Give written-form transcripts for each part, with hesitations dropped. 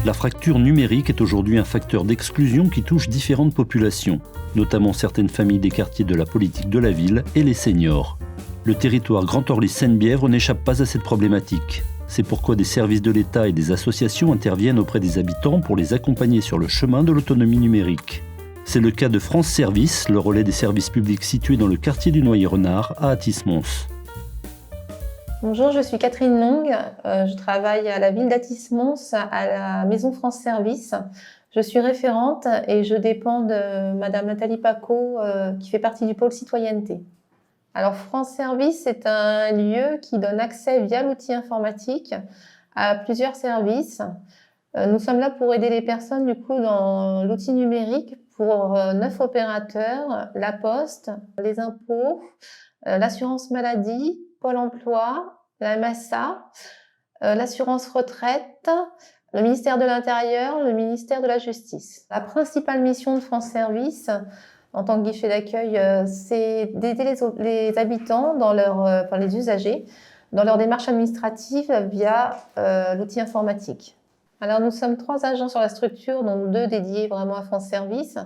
La fracture numérique est aujourd'hui un facteur d'exclusion qui touche différentes populations, notamment certaines familles des quartiers de la politique de la ville et les seniors. Le territoire Grand Orly-Seine-Bièvre n'échappe pas à cette problématique. C'est pourquoi des services de l'État et des associations interviennent auprès des habitants pour les accompagner sur le chemin de l'autonomie numérique. C'est le cas de France Service, le relais des services publics situé dans le quartier du Noyer-Renard à Athis-Mons. Bonjour, je suis Catherine Long. Je travaille à la ville d'Athis-Mons, à la maison France Service. Je suis référente et je dépends de Madame Nathalie Paco, qui fait partie du pôle citoyenneté. Alors, France Service, c'est un lieu qui donne accès via l'outil informatique à plusieurs services. Nous sommes là pour aider les personnes, du coup, dans l'outil numérique pour 9 opérateurs, la Poste, les impôts, l'assurance maladie, Pôle emploi, la MSA, l'assurance retraite, le ministère de l'Intérieur, le ministère de la Justice. La principale mission de France Service, en tant que guichet d'accueil, c'est d'aider les habitants, les usagers, dans leur démarche administrative via l'outil informatique. Alors nous sommes 3 agents sur la structure, dont 2 dédiés vraiment à France Service.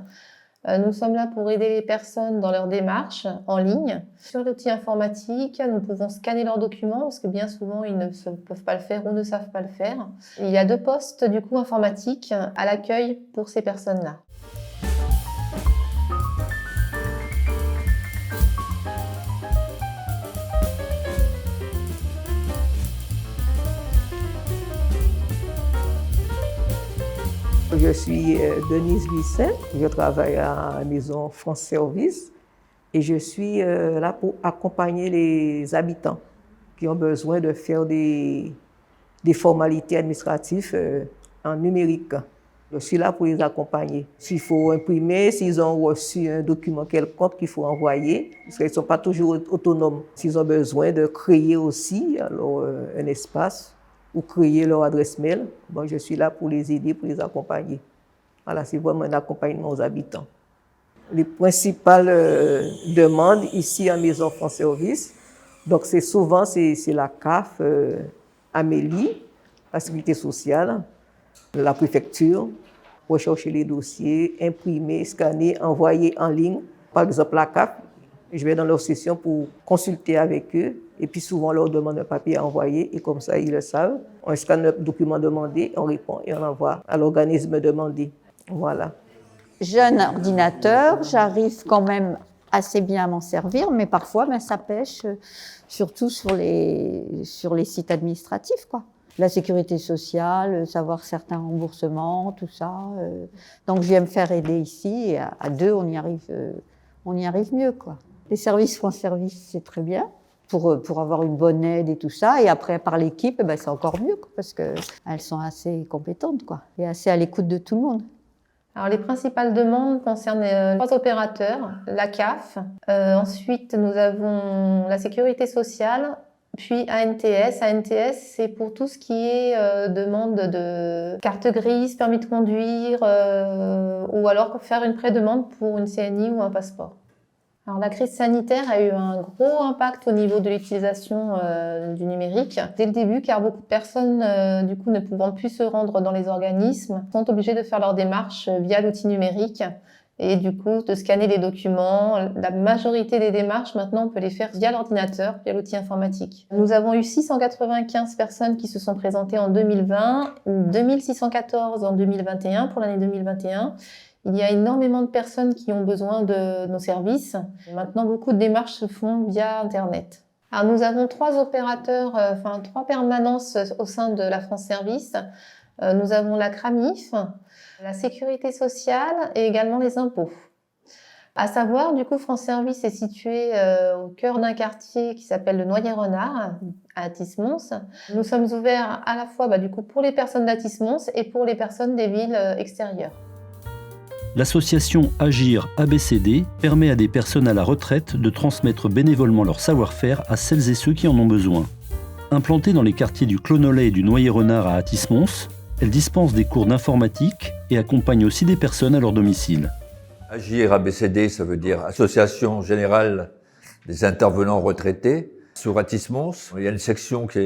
Nous sommes là pour aider les personnes dans leur démarche en ligne. Sur l'outil informatique, nous pouvons scanner leurs documents parce que bien souvent, ils ne peuvent pas le faire ou ne savent pas le faire. Il y a 2 postes du coup informatiques à l'accueil pour ces personnes-là. Je suis Denise Lucin, je travaille à la maison France Service et je suis là pour accompagner les habitants qui ont besoin de faire des formalités administratives en numérique. Je suis là pour les accompagner. S'il faut imprimer, s'ils ont reçu un document quelconque qu'il faut envoyer, parce qu'ils ne sont pas toujours autonomes. S'ils ont besoin de créer aussi alors, un espace, ou créer leur adresse mail, bon, je suis là pour les aider, pour les accompagner. Voilà, c'est vraiment un accompagnement aux habitants. Les principales demandes ici à Maison France Service, donc c'est souvent la CAF, Amélie, la Sécurité sociale, la préfecture, rechercher les dossiers, imprimer, scanner, envoyer en ligne. Par exemple, la CAF, je vais dans leur session pour consulter avec eux. Et puis souvent, on leur demande un papier à envoyer et comme ça, ils le savent. On scanne le document demandé, on répond et on envoie à l'organisme demandé. Voilà. J'ai un ordinateur, j'arrive quand même assez bien à m'en servir, mais parfois, ça pêche, surtout sur les sites administratifs, quoi. La sécurité sociale, savoir certains remboursements, tout ça. Donc, je viens me faire aider ici et à 2, on y arrive mieux, quoi. Les services France Service, c'est très bien. Pour avoir une bonne aide et tout ça. Et après, par l'équipe, c'est encore mieux, quoi, parce qu'elles sont assez compétentes, quoi, et assez à l'écoute de tout le monde. Alors, les principales demandes concernent 3 opérateurs, la CAF. Ensuite, nous avons la sécurité sociale, puis ANTS. ANTS, c'est pour tout ce qui est demande de carte grise, permis de conduire, ou alors faire une pré-demande pour une CNI ou un passeport. Alors, la crise sanitaire a eu un gros impact au niveau de l'utilisation du numérique dès le début, car beaucoup de personnes, du coup, ne pouvant plus se rendre dans les organismes, sont obligées de faire leurs démarches via l'outil numérique et du coup de scanner les documents. La majorité des démarches, maintenant, on peut les faire via l'ordinateur, via l'outil informatique. Nous avons eu 695 personnes qui se sont présentées en 2020, 2614 en 2021, pour l'année 2021. Il y a énormément de personnes qui ont besoin de nos services. Maintenant, beaucoup de démarches se font via Internet. Alors, nous avons 3 opérateurs, 3 permanences au sein de la France Service. Nous avons la CRAMIF, la Sécurité sociale et également les impôts. À savoir, du coup, France Service est situé au cœur d'un quartier qui s'appelle le Noyer-Renard, à Athis-Mons. Nous sommes ouverts à la fois du coup, pour les personnes d'Athis-Mons et pour les personnes des villes extérieures. L'association Agir ABCD permet à des personnes à la retraite de transmettre bénévolement leur savoir-faire à celles et ceux qui en ont besoin. Implantée dans les quartiers du Clonolet et du Noyer-Renard à Athis-Mons, elle dispense des cours d'informatique et accompagne aussi des personnes à leur domicile. Agir ABCD, ça veut dire Association Générale des Intervenants Retraités. Sur Athis-Mons, il y a une section qui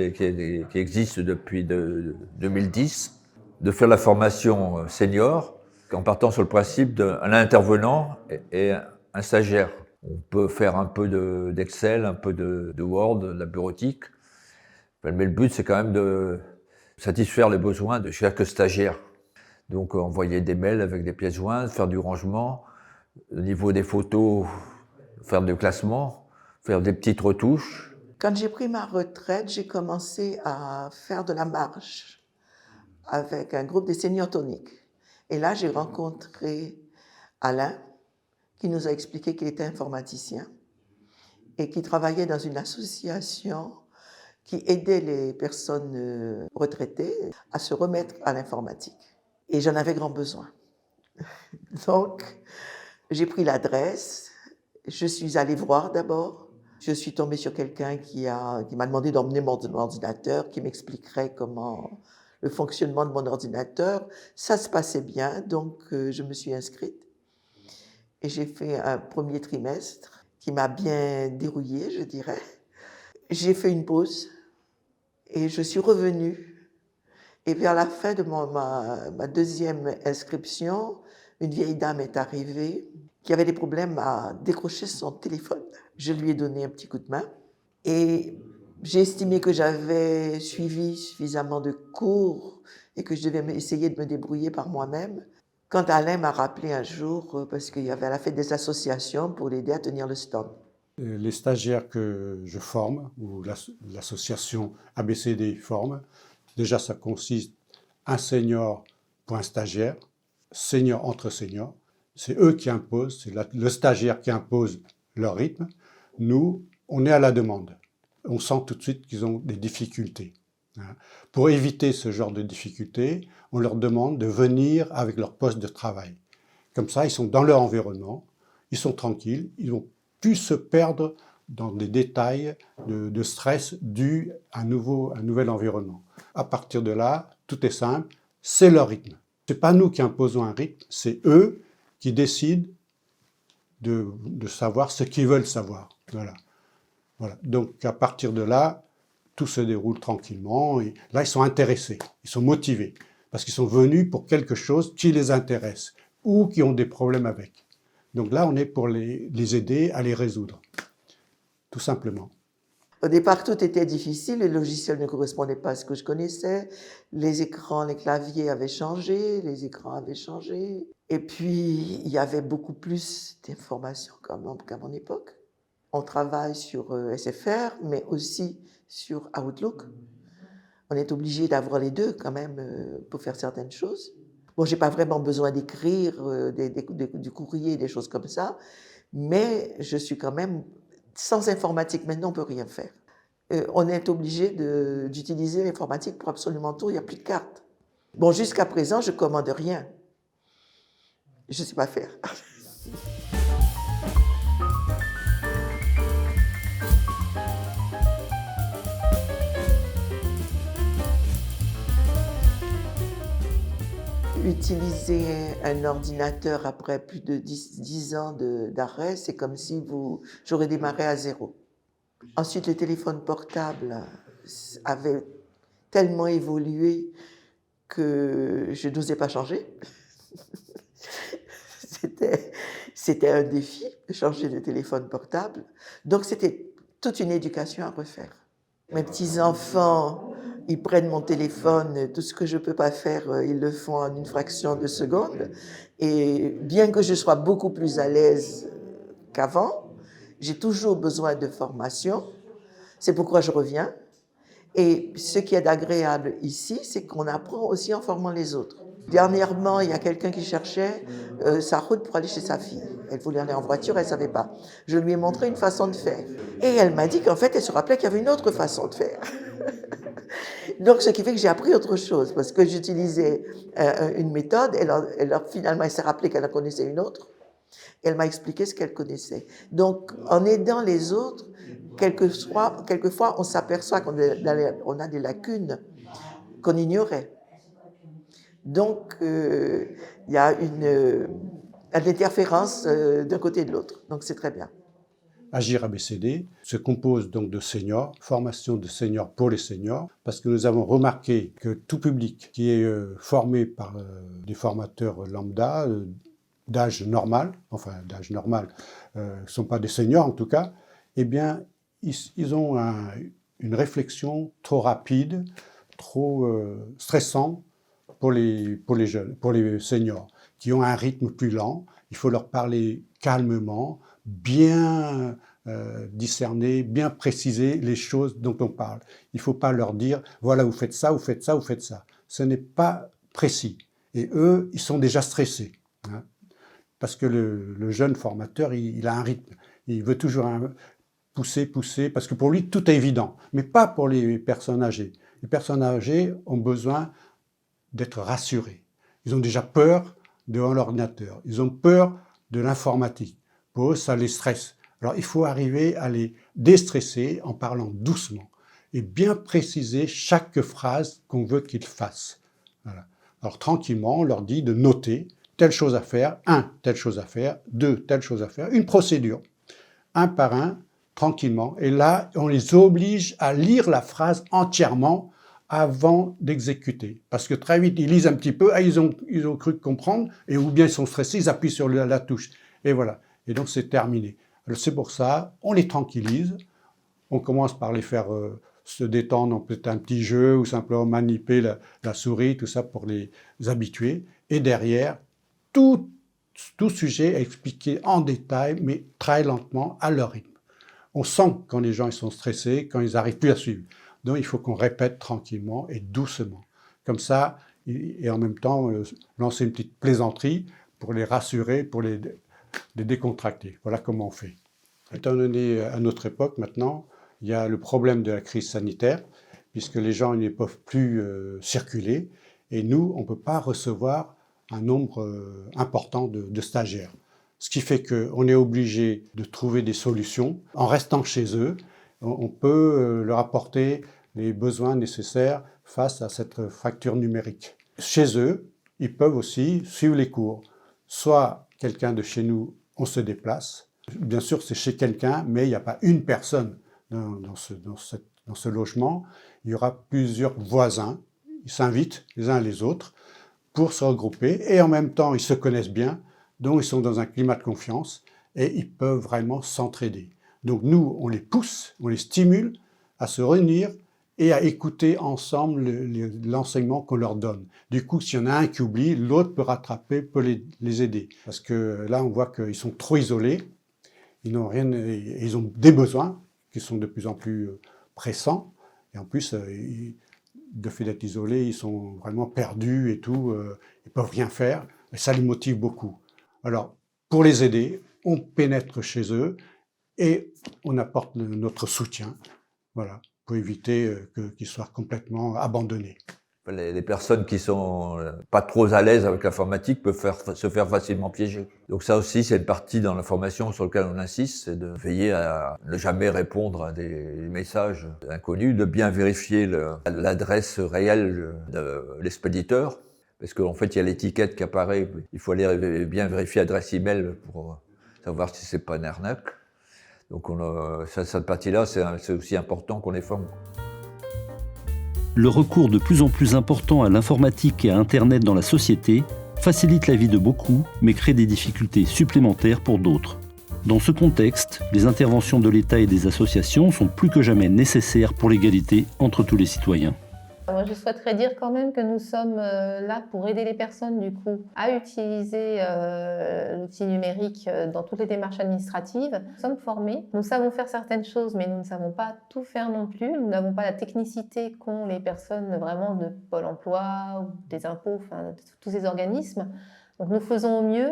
existe depuis 2010. de faire la formation senior en partant sur le principe d'un intervenant et un stagiaire. On peut faire un peu d'Excel, un peu de Word, de la bureautique, mais le but c'est quand même de satisfaire les besoins de chaque stagiaire. Donc envoyer des mails avec des pièces jointes, faire du rangement, au niveau des photos, faire du classement, faire des petites retouches. Quand j'ai pris ma retraite, j'ai commencé à faire de la marche avec un groupe des seniors toniques. Et là, j'ai rencontré Alain, qui nous a expliqué qu'il était informaticien et qui travaillait dans une association qui aidait les personnes retraitées à se remettre à l'informatique. Et j'en avais grand besoin. Donc, j'ai pris l'adresse, je suis allée voir d'abord. Je suis tombée sur quelqu'un qui m'a demandé d'emmener mon ordinateur, qui m'expliquerait comment le fonctionnement de mon ordinateur. Ça se passait bien, donc je me suis inscrite. Et j'ai fait un premier trimestre qui m'a bien dérouillée, je dirais. J'ai fait une pause et je suis revenue. Et vers la fin de ma deuxième inscription, une vieille dame est arrivée qui avait des problèmes à décrocher son téléphone. Je lui ai donné un petit coup de main et j'ai estimé que j'avais suivi suffisamment de cours et que je devais essayer de me débrouiller par moi-même. Quand Alain m'a rappelé un jour, parce qu'il y avait à la fête des associations pour l'aider à tenir le stand. Les stagiaires que je forme, ou l'association ABCD forme, déjà ça consiste un senior pour un stagiaire, senior entre seniors. C'est eux qui imposent, c'est le stagiaire qui impose leur rythme. Nous, on est à la demande. On sent tout de suite qu'ils ont des difficultés. Pour éviter ce genre de difficultés, on leur demande de venir avec leur poste de travail. Comme ça, ils sont dans leur environnement, ils sont tranquilles, ils vont plus se perdre dans des détails de stress dus à un nouvel environnement. À partir de là, tout est simple, c'est leur rythme. Ce n'est pas nous qui imposons un rythme, c'est eux qui décident de savoir ce qu'ils veulent savoir. Voilà. Donc à partir de là, tout se déroule tranquillement. Et là, ils sont intéressés, ils sont motivés, parce qu'ils sont venus pour quelque chose qui les intéresse ou qui ont des problèmes avec. Donc là, on est pour les aider à les résoudre, tout simplement. Au départ, tout était difficile, les logiciels ne correspondaient pas à ce que je connaissais, les écrans, les claviers avaient changé, les écrans avaient changé, et puis il y avait beaucoup plus d'informations qu'à mon époque. On travaille sur SFR, mais aussi sur Outlook. On est obligé d'avoir les deux quand même pour faire certaines choses. Bon, j'ai pas vraiment besoin d'écrire du courrier, des choses comme ça, mais je suis quand même... Sans informatique, maintenant, on ne peut rien faire. On est obligé d'utiliser l'informatique pour absolument tout, il n'y a plus de cartes. Bon, jusqu'à présent, je ne commande rien. Je ne sais pas faire. Utiliser un ordinateur après plus de 10 ans d'arrêt, c'est comme si j'aurais démarré à zéro. Ensuite, le téléphone portable avait tellement évolué que je n'osais pas changer. C'était un défi de changer de téléphone portable. Donc, c'était toute une éducation à refaire. Mes petits-enfants, ils prennent mon téléphone, tout ce que je ne peux pas faire, ils le font en une fraction de seconde. Et bien que je sois beaucoup plus à l'aise qu'avant, j'ai toujours besoin de formation. C'est pourquoi je reviens. Et ce qui est agréable ici, c'est qu'on apprend aussi en formant les autres. Dernièrement, il y a quelqu'un qui cherchait sa route pour aller chez sa fille. Elle voulait aller en voiture, elle ne savait pas. Je lui ai montré une façon de faire. Et elle m'a dit qu'en fait, elle se rappelait qu'il y avait une autre façon de faire. Donc, ce qui fait que j'ai appris autre chose, parce que j'utilisais une méthode, finalement, elle s'est rappelée qu'elle en connaissait une autre, et elle m'a expliqué ce qu'elle connaissait. Donc, en aidant les autres, quelquefois on s'aperçoit qu'on a des lacunes qu'on ignorait. Donc, il y a une interférence d'un côté et de l'autre. Donc, c'est très bien. Agir ABCD se compose donc de seniors, formation de seniors pour les seniors, parce que nous avons remarqué que tout public qui est formé par des formateurs lambda, d'âge normal, ne sont pas des seniors en tout cas, eh bien, ils ont une réflexion trop rapide, trop stressant pour les jeunes, pour les seniors, qui ont un rythme plus lent. Il faut leur parler calmement, bien discerner, bien préciser les choses dont on parle. Il ne faut pas leur dire « voilà, vous faites ça, vous faites ça, vous faites ça ». Ce n'est pas précis. Et eux, ils sont déjà stressés. Hein, parce que le jeune formateur, il a un rythme. Il veut toujours pousser, parce que pour lui, tout est évident. Mais pas pour les personnes âgées. Les personnes âgées ont besoin d'être rassurées. Ils ont déjà peur devant l'ordinateur. Ils ont peur de l'informatique. Pour eux, ça les stresse. Alors, il faut arriver à les déstresser en parlant doucement et bien préciser chaque phrase qu'on veut qu'ils fassent. Voilà. Alors, tranquillement, on leur dit de noter telle chose à faire, 1, telle chose à faire, 2, telle chose à faire, une procédure, un par un, tranquillement. Et là, on les oblige à lire la phrase entièrement avant d'exécuter. Parce que très vite, ils lisent un petit peu, ils ont cru comprendre, et ou bien ils sont stressés, ils appuient sur la touche. Et voilà. Et donc, c'est terminé. Alors, c'est pour ça, on les tranquillise, on commence par les faire se détendre, peut-être un petit jeu, ou simplement manipuler la souris, tout ça pour les habituer. Et derrière, tout sujet est expliqué en détail, mais très lentement, à leur rythme. On sent quand les gens ils sont stressés, quand ils n'arrivent plus à suivre. Donc, il faut qu'on répète tranquillement et doucement. Comme ça, et en même temps, lancer une petite plaisanterie pour les rassurer, pour les décontracter. Voilà comment on fait. Étant donné à notre époque maintenant, il y a le problème de la crise sanitaire, puisque les gens ne peuvent plus circuler, et nous, on ne peut pas recevoir un nombre important de stagiaires. Ce qui fait qu'on est obligé de trouver des solutions. En restant chez eux, on peut leur apporter les besoins nécessaires face à cette fracture numérique. Chez eux, ils peuvent aussi suivre les cours. Soit quelqu'un de chez nous, on se déplace. Bien sûr, c'est chez quelqu'un, mais il n'y a pas une personne dans ce logement. Il y aura plusieurs voisins. Ils s'invitent les uns les autres pour se regrouper. Et en même temps, ils se connaissent bien, donc ils sont dans un climat de confiance et ils peuvent vraiment s'entraider. Donc nous, on les pousse, on les stimule à se réunir et à écouter ensemble l'enseignement qu'on leur donne. Du coup, s'il y en a un qui oublie, l'autre peut rattraper, peut les aider. Parce que là, on voit qu'ils sont trop isolés, ils n'ont rien, ils ont des besoins qui sont de plus en plus pressants. Et en plus, de fait d'être isolés, ils sont vraiment perdus et tout, ils ne peuvent rien faire. Et ça les motive beaucoup. Alors, pour les aider, on pénètre chez eux et on apporte notre soutien. Voilà, pour éviter qu'ils soient complètement abandonnés. Les personnes qui sont pas trop à l'aise avec l'informatique peuvent se faire facilement piéger. Donc ça aussi, c'est une partie dans la formation sur laquelle on insiste, c'est de veiller à ne jamais répondre à des messages inconnus, de bien vérifier l'adresse réelle de l'expéditeur, parce qu'en fait, il y a l'étiquette qui apparaît, il faut aller bien vérifier l'adresse email pour savoir si c'est pas une arnaque. Donc cette partie-là, c'est aussi important qu'on les forme. Le recours de plus en plus important à l'informatique et à Internet dans la société facilite la vie de beaucoup, mais crée des difficultés supplémentaires pour d'autres. Dans ce contexte, les interventions de l'État et des associations sont plus que jamais nécessaires pour l'égalité entre tous les citoyens. Moi, je souhaiterais dire quand même que nous sommes là pour aider les personnes du coup à utiliser l'outil numérique dans toutes les démarches administratives. Nous sommes formés, nous savons faire certaines choses, mais nous ne savons pas tout faire non plus. Nous n'avons pas la technicité qu'ont les personnes vraiment de Pôle emploi ou des impôts, enfin tous ces organismes. Donc nous faisons au mieux,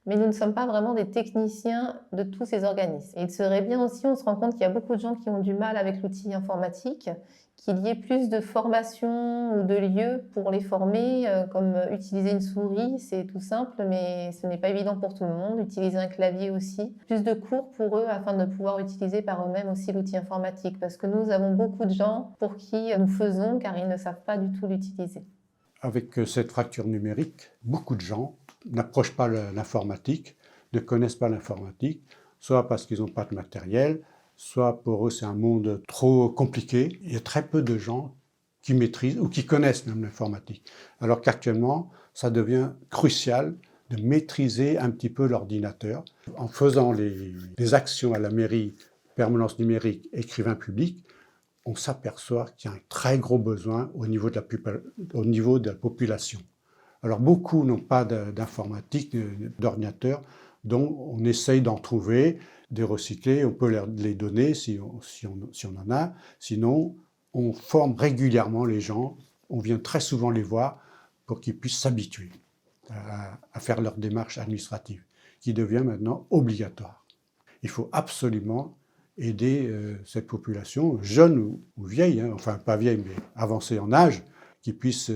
mais nous ne sommes pas vraiment des techniciens de tous ces organismes. Et il serait bien aussi, on se rend compte qu'il y a beaucoup de gens qui ont du mal avec l'outil informatique, qu'il y ait plus de formations ou de lieux pour les former, comme utiliser une souris, c'est tout simple, mais ce n'est pas évident pour tout le monde. Utiliser un clavier aussi. Plus de cours pour eux afin de pouvoir utiliser par eux-mêmes aussi l'outil informatique, parce que nous avons beaucoup de gens pour qui nous faisons, car ils ne savent pas du tout l'utiliser. Avec cette fracture numérique, beaucoup de gens n'approchent pas l'informatique, ne connaissent pas l'informatique. soit parce qu'ils n'ont pas de matériel, soit pour eux c'est un monde trop compliqué. Il y a très peu de gens qui maîtrisent ou qui connaissent même l'informatique. Alors qu'actuellement, ça devient crucial de maîtriser un petit peu l'ordinateur. En faisant les actions à la mairie, permanence numérique, écrivain public, on s'aperçoit qu'il y a un très gros besoin au niveau de la population. Alors beaucoup n'ont pas d'informatique, d'ordinateur, donc on essaye d'en trouver, de recycler, on peut les donner si on en a. Sinon, on forme régulièrement les gens, on vient très souvent les voir pour qu'ils puissent s'habituer à faire leur démarche administrative, qui devient maintenant obligatoire. Il faut absolument aider cette population, jeune ou vieille, hein, enfin pas vieille, mais avancée en âge, qui puisse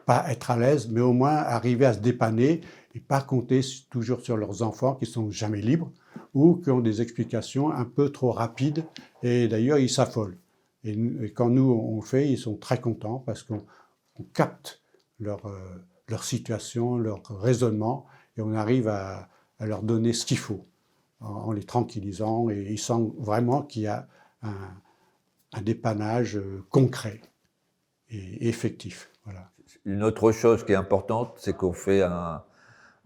pas être à l'aise, mais au moins arriver à se dépanner et pas compter toujours sur leurs enfants qui sont jamais libres ou qui ont des explications un peu trop rapides et d'ailleurs ils s'affolent. Et quand nous on fait, ils sont très contents parce qu'on capte leur situation, leur raisonnement et on arrive à leur donner ce qu'il faut en les tranquillisant et ils sentent vraiment qu'il y a un dépannage concret et effectif. Voilà. Une autre chose qui est importante, c'est qu'on fait un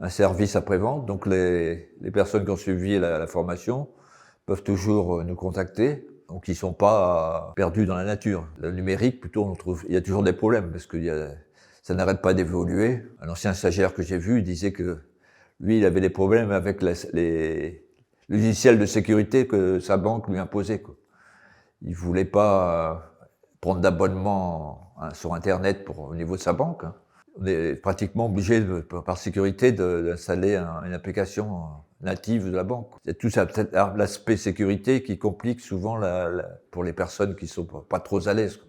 service après-vente. Donc les personnes qui ont suivi la formation peuvent toujours nous contacter. Donc ils ne sont pas perdus dans la nature. Le numérique, plutôt, on trouve, il y a toujours des problèmes parce que ça n'arrête pas d'évoluer. Un ancien stagiaire que j'ai vu disait que lui, il avait des problèmes avec les logiciels de sécurité que sa banque lui imposait, quoi. Il ne voulait pas prendre d'abonnement sur Internet au niveau de sa banque. On est pratiquement obligé, par sécurité, d'installer une application native de la banque. C'est tout ça, peut-être l'aspect sécurité qui complique souvent pour les personnes qui ne sont pas trop à l'aise.